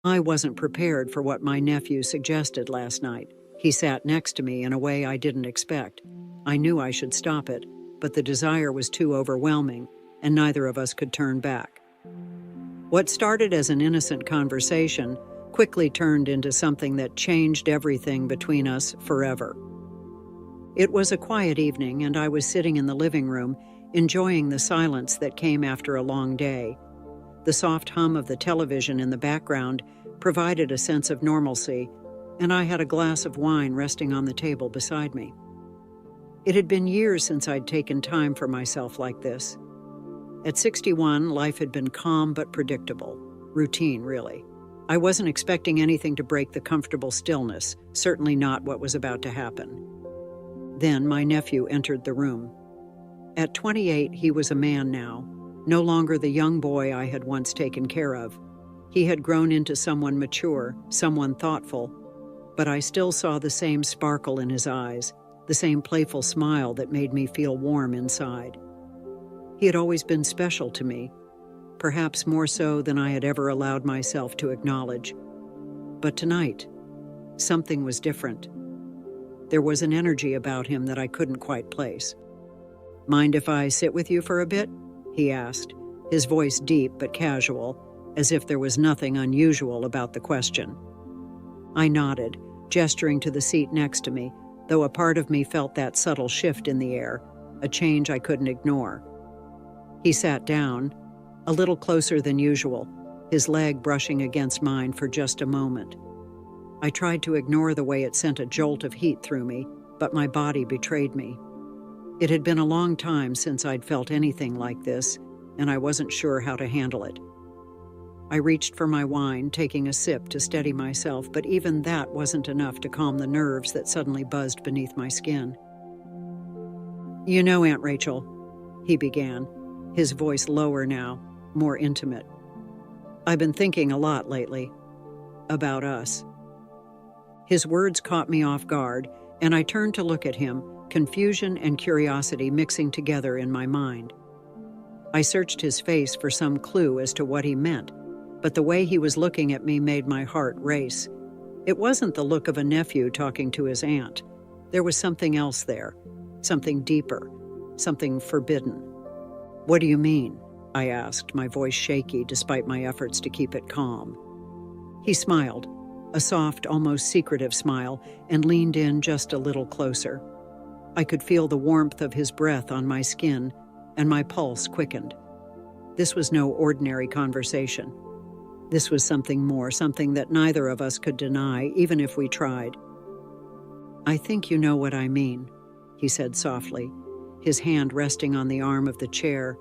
I wasn't prepared for what my nephew suggested last night. He sat next to me in a way I didn't expect. I knew I should stop it, but the desire was too overwhelming, and neither of us could turn back. What started as an innocent conversation quickly turned into something that changed everything between us forever. It was a quiet evening, and I was sitting in the living room, enjoying the silence that came after a long day. The soft hum of the television in the background provided a sense of normalcy, and I had a glass of wine resting on the table beside me. It had been years since I'd taken time for myself like this. At 61, life had been calm but predictable. Routine, really. I wasn't expecting anything to break the comfortable stillness, certainly not what was about to happen. Then my nephew entered the room. At 28, he was a man now, no longer the young boy I had once taken care of. He had grown into someone mature, someone thoughtful, but I still saw the same sparkle in his eyes, the same playful smile that made me feel warm inside. He had always been special to me, perhaps more so than I had ever allowed myself to acknowledge. But tonight, something was different. There was an energy about him that I couldn't quite place. "Mind if I sit with you for a bit?" he asked, his voice deep but casual, as if there was nothing unusual about the question. I nodded, gesturing to the seat next to me, though a part of me felt that subtle shift in the air, a change I couldn't ignore. He sat down, a little closer than usual, his leg brushing against mine for just a moment. I tried to ignore the way it sent a jolt of heat through me, but my body betrayed me. It had been a long time since I'd felt anything like this, and I wasn't sure how to handle it. I reached for my wine, taking a sip to steady myself, but even that wasn't enough to calm the nerves that suddenly buzzed beneath my skin. "You know, Aunt Rachel," he began, his voice lower now, more intimate. "I've been thinking a lot lately. About us." His words caught me off guard, and I turned to look at him, confusion and curiosity mixing together in my mind. I searched his face for some clue as to what he meant, but the way he was looking at me made my heart race. It wasn't the look of a nephew talking to his aunt. There was something else there, something deeper, something forbidden. "What do you mean?" I asked, my voice shaky despite my efforts to keep it calm. He smiled, a soft, almost secretive smile, and leaned in just a little closer. I could feel the warmth of his breath on my skin, and my pulse quickened. This was no ordinary conversation. This was something more, something that neither of us could deny, even if we tried. "I think you know what I mean," he said softly, his hand resting on the arm of the chair,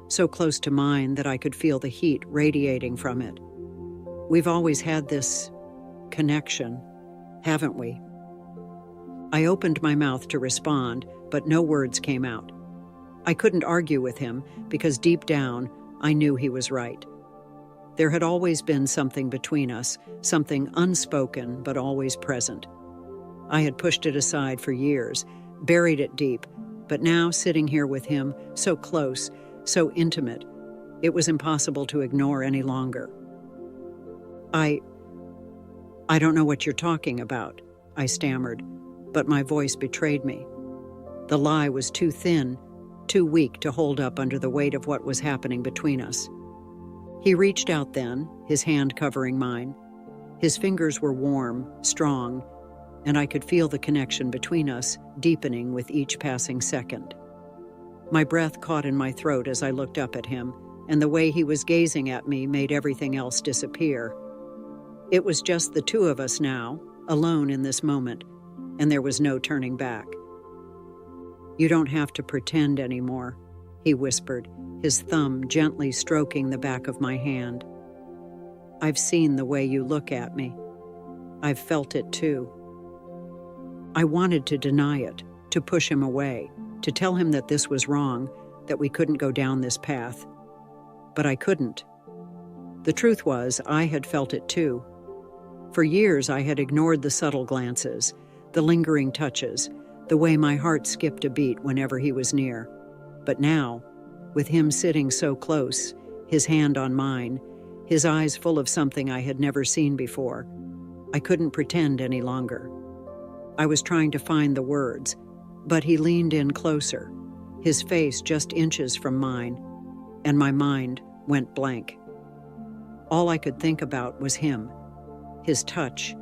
so close to mine that I could feel the heat radiating from it. "We've always had this connection, haven't we?" I opened my mouth to respond, but no words came out. I couldn't argue with him because deep down, I knew he was right. There had always been something between us, something unspoken but always present. I had pushed it aside for years, buried it deep, but now sitting here with him, so close, so intimate, it was impossible to ignore any longer. I don't know what you're talking about," I stammered, but my voice betrayed me. The lie was too thin, too weak to hold up under the weight of what was happening between us. He reached out then, his hand covering mine. His fingers were warm, strong, and I could feel the connection between us deepening with each passing second. My breath caught in my throat as I looked up at him, and the way he was gazing at me made everything else disappear. It was just the two of us now, alone in this moment, and there was no turning back. "You don't have to pretend anymore," he whispered, his thumb gently stroking the back of my hand. "I've seen the way you look at me. I've felt it too." I wanted to deny it, to push him away, to tell him that this was wrong, that we couldn't go down this path. But I couldn't. The truth was, I had felt it too. For years I had ignored the subtle glances, the lingering touches, the way my heart skipped a beat whenever he was near. But now, with him sitting so close, his hand on mine, his eyes full of something I had never seen before. I couldn't pretend any longer. I was trying to find the words, but he leaned in closer, his face just inches from mine, and my mind went blank. All I could think about was him, his touch,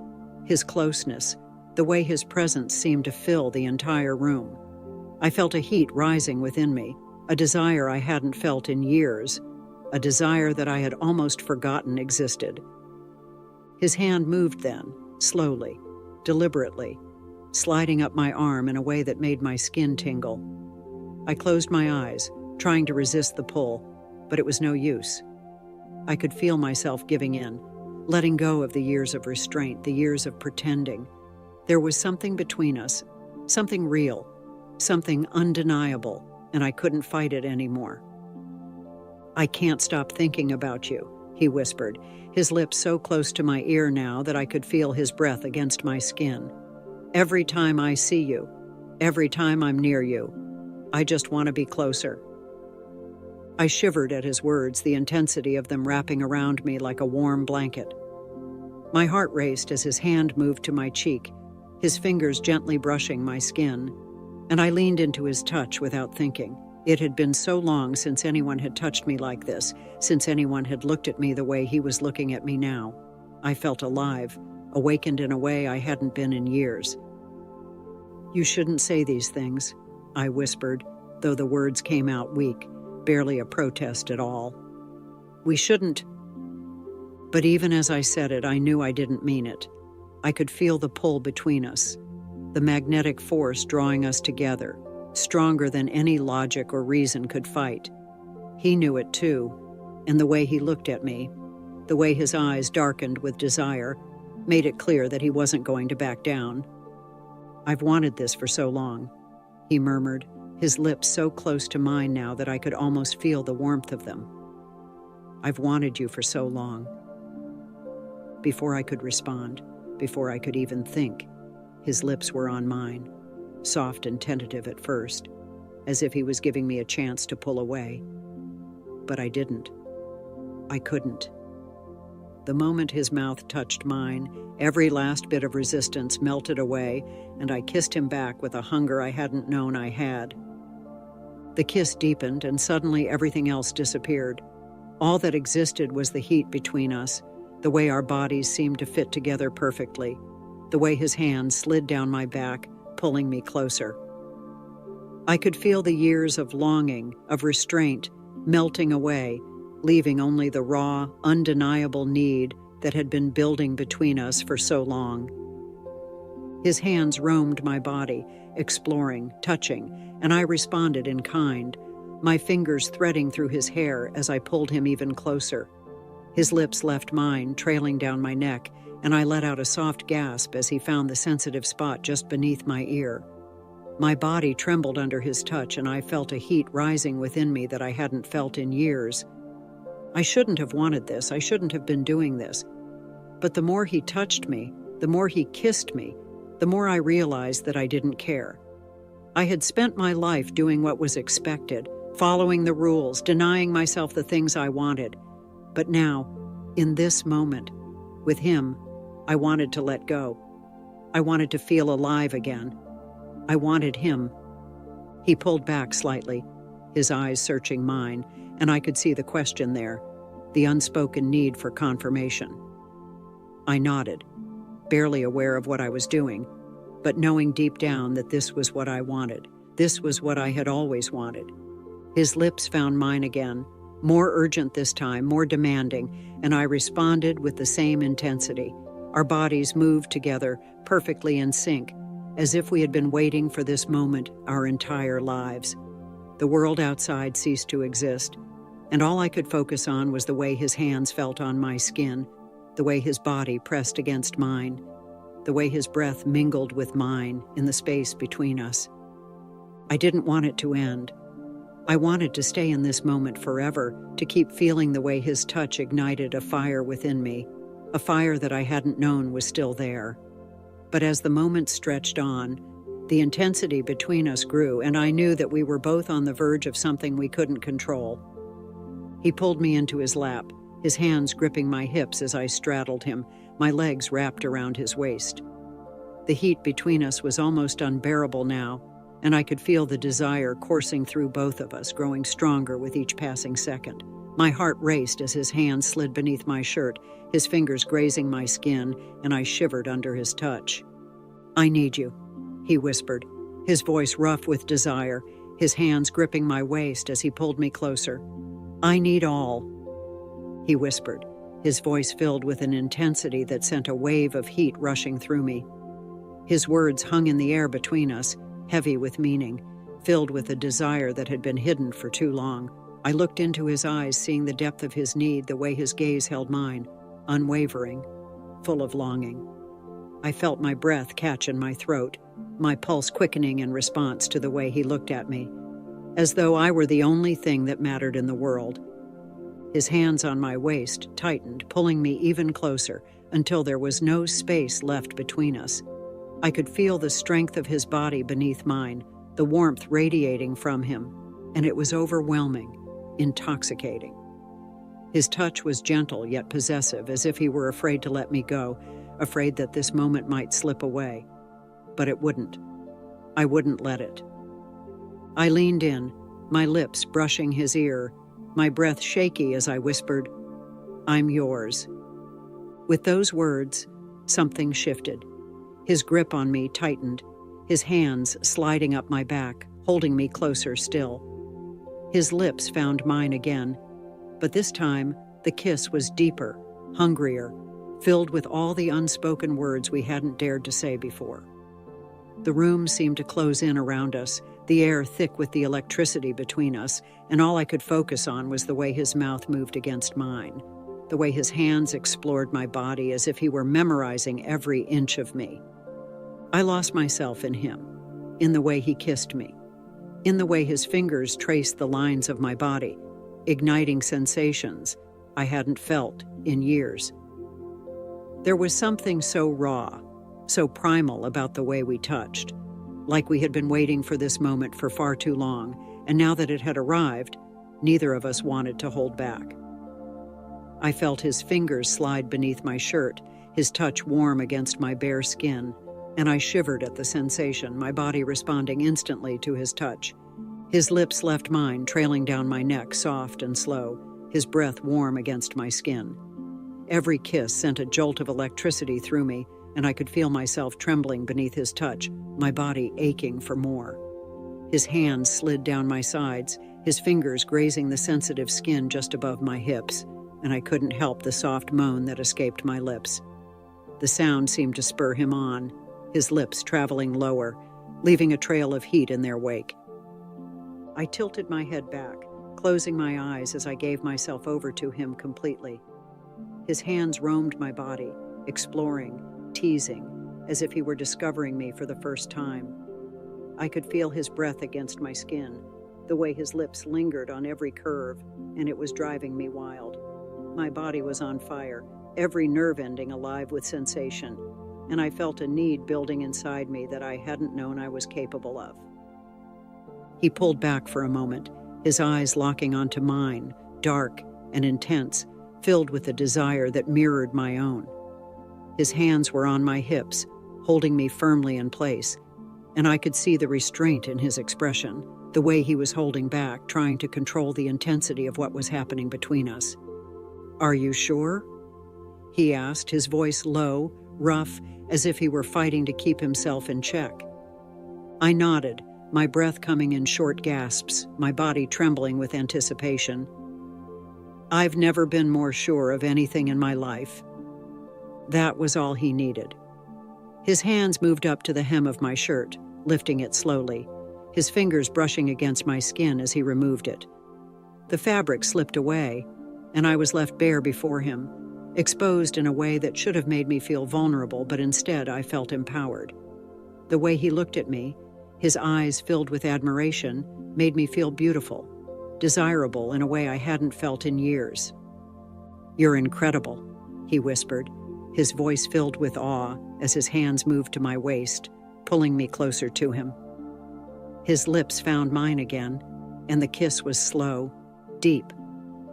his closeness, the way his presence seemed to fill the entire room. I felt a heat rising within me, a desire I hadn't felt in years, a desire that I had almost forgotten existed. His hand moved then, slowly, deliberately, sliding up my arm in a way that made my skin tingle. I closed my eyes, trying to resist the pull, but it was no use. I could feel myself giving in, letting go of the years of restraint, the years of pretending. There was something between us, something real, something undeniable, and I couldn't fight it anymore. "I can't stop thinking about you," he whispered, his lips so close to my ear now that I could feel his breath against my skin. "Every time I see you, every time I'm near you, I just want to be closer." I shivered at his words, the intensity of them wrapping around me like a warm blanket. My heart raced as his hand moved to my cheek, his fingers gently brushing my skin, and I leaned into his touch without thinking. It had been so long since anyone had touched me like this, since anyone had looked at me the way he was looking at me now. I felt alive, awakened in a way I hadn't been in years. "You shouldn't say these things," I whispered, though the words came out weak, barely a protest at all. "We shouldn't." But even as I said it, I knew I didn't mean it. I could feel the pull between us, the magnetic force drawing us together, stronger than any logic or reason could fight. He knew it too, and the way he looked at me, the way his eyes darkened with desire, made it clear that he wasn't going to back down. "I've wanted this for so long," he murmured, his lips so close to mine now that I could almost feel the warmth of them. "I've wanted you for so long." Before I could respond, before I could even think, his lips were on mine, soft and tentative at first, as if he was giving me a chance to pull away. But I didn't. I couldn't. The moment his mouth touched mine, every last bit of resistance melted away, and I kissed him back with a hunger I hadn't known I had. The kiss deepened, and suddenly everything else disappeared. All that existed was the heat between us, the way our bodies seemed to fit together perfectly, the way his hand slid down my back, pulling me closer. I could feel the years of longing, of restraint, melting away, leaving only the raw, undeniable need that had been building between us for so long. His hands roamed my body, exploring, touching, and I responded in kind, my fingers threading through his hair as I pulled him even closer. His lips left mine, trailing down my neck, and I let out a soft gasp as he found the sensitive spot just beneath my ear. My body trembled under his touch, and I felt a heat rising within me that I hadn't felt in years. I shouldn't have wanted this. I shouldn't have been doing this. But the more he touched me, the more he kissed me, the more I realized that I didn't care. I had spent my life doing what was expected, following the rules, denying myself the things I wanted. But now, in this moment, with him, I wanted to let go. I wanted to feel alive again. I wanted him. He pulled back slightly, his eyes searching mine, and I could see the question there, the unspoken need for confirmation. I nodded, barely aware of what I was doing, but knowing deep down that this was what I wanted. This was what I had always wanted. His lips found mine again, more urgent this time, more demanding, and I responded with the same intensity. Our bodies moved together, perfectly in sync, as if we had been waiting for this moment our entire lives. The world outside ceased to exist, and all I could focus on was the way his hands felt on my skin, the way his body pressed against mine, the way his breath mingled with mine in the space between us. I didn't want it to end. I wanted to stay in this moment forever, to keep feeling the way his touch ignited a fire within me, a fire that I hadn't known was still there. But as the moment stretched on, the intensity between us grew, and I knew that we were both on the verge of something we couldn't control. He pulled me into his lap, his hands gripping my hips as I straddled him, my legs wrapped around his waist. The heat between us was almost unbearable now, and I could feel the desire coursing through both of us, growing stronger with each passing second. My heart raced as his hands slid beneath my shirt, his fingers grazing my skin, and I shivered under his touch. "I need you," he whispered, his voice rough with desire, his hands gripping my waist as he pulled me closer. "I need all," he whispered, his voice filled with an intensity that sent a wave of heat rushing through me. His words hung in the air between us, heavy with meaning, filled with a desire that had been hidden for too long. I looked into his eyes, seeing the depth of his need, the way his gaze held mine, unwavering, full of longing. I felt my breath catch in my throat, my pulse quickening in response to the way he looked at me, as though I were the only thing that mattered in the world. His hands on my waist tightened, pulling me even closer, until there was no space left between us. I could feel the strength of his body beneath mine, the warmth radiating from him, and it was overwhelming, intoxicating. His touch was gentle yet possessive, as if he were afraid to let me go, afraid that this moment might slip away. But it wouldn't. I wouldn't let it. I leaned in, my lips brushing his ear, my breath shaky as I whispered, "I'm yours." With those words, something shifted. His grip on me tightened, his hands sliding up my back, holding me closer still. His lips found mine again, but this time the kiss was deeper, hungrier, filled with all the unspoken words we hadn't dared to say before. The room seemed to close in around us, the air thick with the electricity between us, and all I could focus on was the way his mouth moved against mine, the way his hands explored my body as if he were memorizing every inch of me. I lost myself in him, in the way he kissed me, in the way his fingers traced the lines of my body, igniting sensations I hadn't felt in years. There was something so raw, so primal about the way we touched, like we had been waiting for this moment for far too long, and now that it had arrived, neither of us wanted to hold back. I felt his fingers slide beneath my shirt, his touch warm against my bare skin, and I shivered at the sensation, my body responding instantly to his touch. His lips left mine, trailing down my neck, soft and slow, his breath warm against my skin. Every kiss sent a jolt of electricity through me, and I could feel myself trembling beneath his touch, my body aching for more. His hands slid down my sides, his fingers grazing the sensitive skin just above my hips, and I couldn't help the soft moan that escaped my lips. The sound seemed to spur him on, his lips traveling lower, leaving a trail of heat in their wake. I tilted my head back, closing my eyes as I gave myself over to him completely. His hands roamed my body, exploring, teasing, as if he were discovering me for the first time. I could feel his breath against my skin, the way his lips lingered on every curve, and it was driving me wild. My body was on fire, every nerve ending alive with sensation, and I felt a need building inside me that I hadn't known I was capable of. He pulled back for a moment, his eyes locking onto mine, dark and intense, filled with a desire that mirrored my own. His hands were on my hips, holding me firmly in place, and I could see the restraint in his expression, the way he was holding back, trying to control the intensity of what was happening between us. "Are you sure?" he asked, his voice low, rough, as if he were fighting to keep himself in check. I nodded, my breath coming in short gasps, my body trembling with anticipation. I've never been more sure of anything in my life. That was all he needed. His hands moved up to the hem of my shirt, lifting it slowly, his fingers brushing against my skin as he removed it. The fabric slipped away, and I was left bare before him, exposed in a way that should have made me feel vulnerable, but instead I felt empowered. The way he looked at me, his eyes filled with admiration, made me feel beautiful, desirable in a way I hadn't felt in years. "You're incredible," he whispered, his voice filled with awe as his hands moved to my waist, pulling me closer to him. His lips found mine again, and the kiss was slow, deep,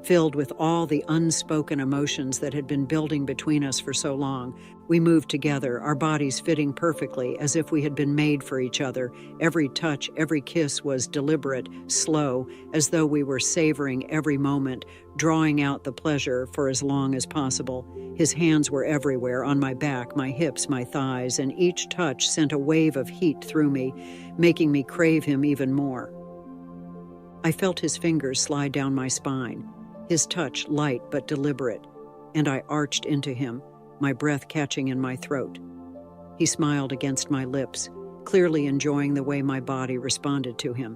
Filled with all the unspoken emotions that had been building between us for so long, we moved together, our bodies fitting perfectly as if we had been made for each other. Every touch, every kiss was deliberate, slow, as though we were savoring every moment, drawing out the pleasure for as long as possible. His hands were everywhere, on my back, my hips, my thighs, and each touch sent a wave of heat through me, making me crave him even more. I felt his fingers slide down my spine, his touch light but deliberate, and I arched into him, my breath catching in my throat. He smiled against my lips, clearly enjoying the way my body responded to him,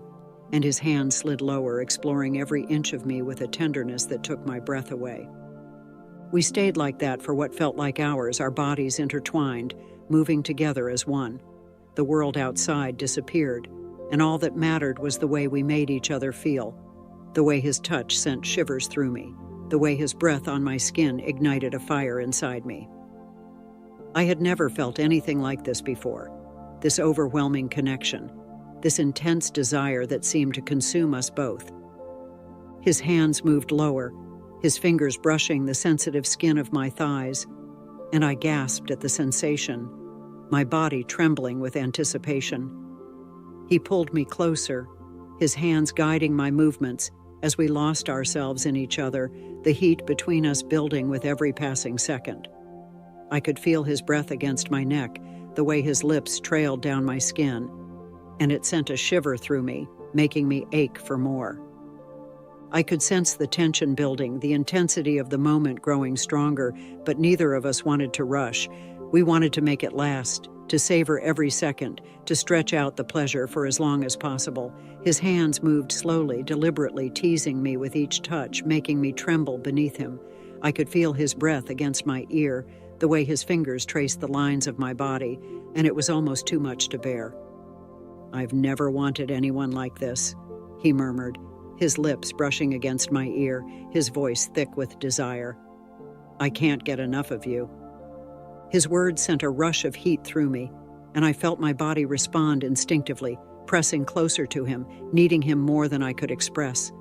and his hand slid lower, exploring every inch of me with a tenderness that took my breath away. We stayed like that for what felt like hours, our bodies intertwined, moving together as one. The world outside disappeared, and all that mattered was the way we made each other feel. The way his touch sent shivers through me, the way his breath on my skin ignited a fire inside me. I had never felt anything like this before, this overwhelming connection, this intense desire that seemed to consume us both. His hands moved lower, his fingers brushing the sensitive skin of my thighs, and I gasped at the sensation, my body trembling with anticipation. He pulled me closer, his hands guiding my movements as we lost ourselves in each other, the heat between us building with every passing second. I could feel his breath against my neck, the way his lips trailed down my skin, and it sent a shiver through me, making me ache for more. I could sense the tension building, the intensity of the moment growing stronger, but neither of us wanted to rush. We wanted to make it last, to savor every second, to stretch out the pleasure for as long as possible. His hands moved slowly, deliberately, teasing me with each touch, making me tremble beneath him. I could feel his breath against my ear, the way his fingers traced the lines of my body, and it was almost too much to bear. "I've never wanted anyone like this," he murmured, his lips brushing against my ear, his voice thick with desire. "I can't get enough of you." His words sent a rush of heat through me, and I felt my body respond instinctively, pressing closer to him, needing him more than I could express.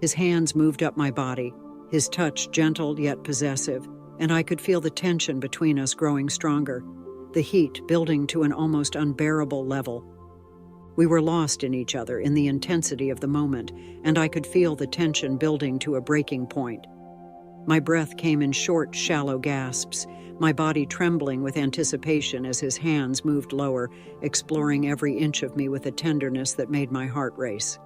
His hands moved up my body, his touch gentle yet possessive, and I could feel the tension between us growing stronger, the heat building to an almost unbearable level. We were lost in each other in the intensity of the moment, and I could feel the tension building to a breaking point. My breath came in short, shallow gasps, my body trembling with anticipation as his hands moved lower, exploring every inch of me with a tenderness that made my heart race.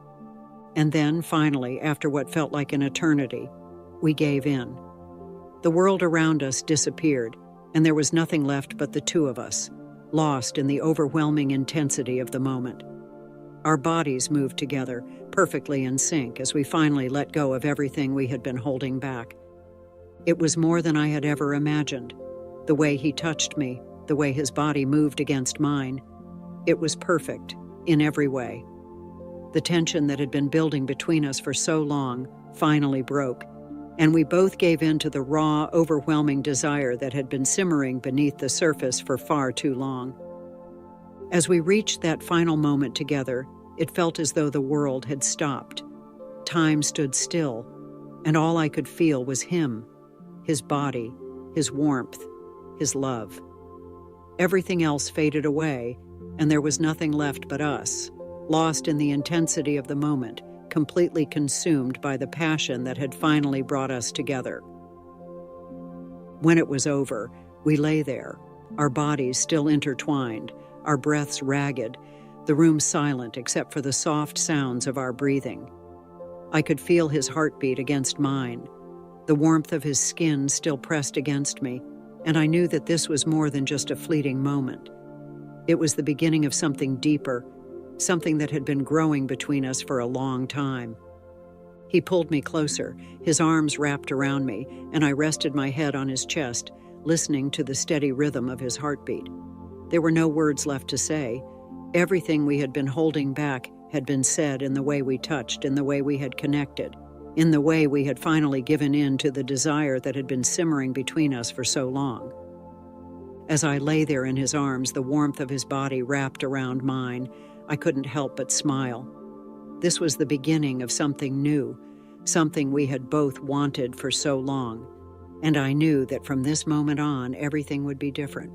And then, finally, after what felt like an eternity, we gave in. The world around us disappeared, and there was nothing left but the two of us, lost in the overwhelming intensity of the moment. Our bodies moved together, perfectly in sync, as we finally let go of everything we had been holding back. It was more than I had ever imagined. The way he touched me, the way his body moved against mine. It was perfect, in every way. The tension that had been building between us for so long finally broke, and we both gave in to the raw, overwhelming desire that had been simmering beneath the surface for far too long. As we reached that final moment together, it felt as though the world had stopped. Time stood still, and all I could feel was him, his body, his warmth, his love. Everything else faded away, and there was nothing left but us, lost in the intensity of the moment, completely consumed by the passion that had finally brought us together. When it was over, we lay there, our bodies still intertwined, our breaths ragged, the room silent except for the soft sounds of our breathing. I could feel his heartbeat against mine, the warmth of his skin still pressed against me, and I knew that this was more than just a fleeting moment. It was the beginning of something deeper, something that had been growing between us for a long time. He pulled me closer, his arms wrapped around me, and I rested my head on his chest, listening to the steady rhythm of his heartbeat. There were no words left to say. Everything we had been holding back had been said in the way we touched, in the way we had connected, in the way we had finally given in to the desire that had been simmering between us for so long. As I lay there in his arms, the warmth of his body wrapped around mine, I couldn't help but smile. This was the beginning of something new, something we had both wanted for so long. And I knew that from this moment on, everything would be different.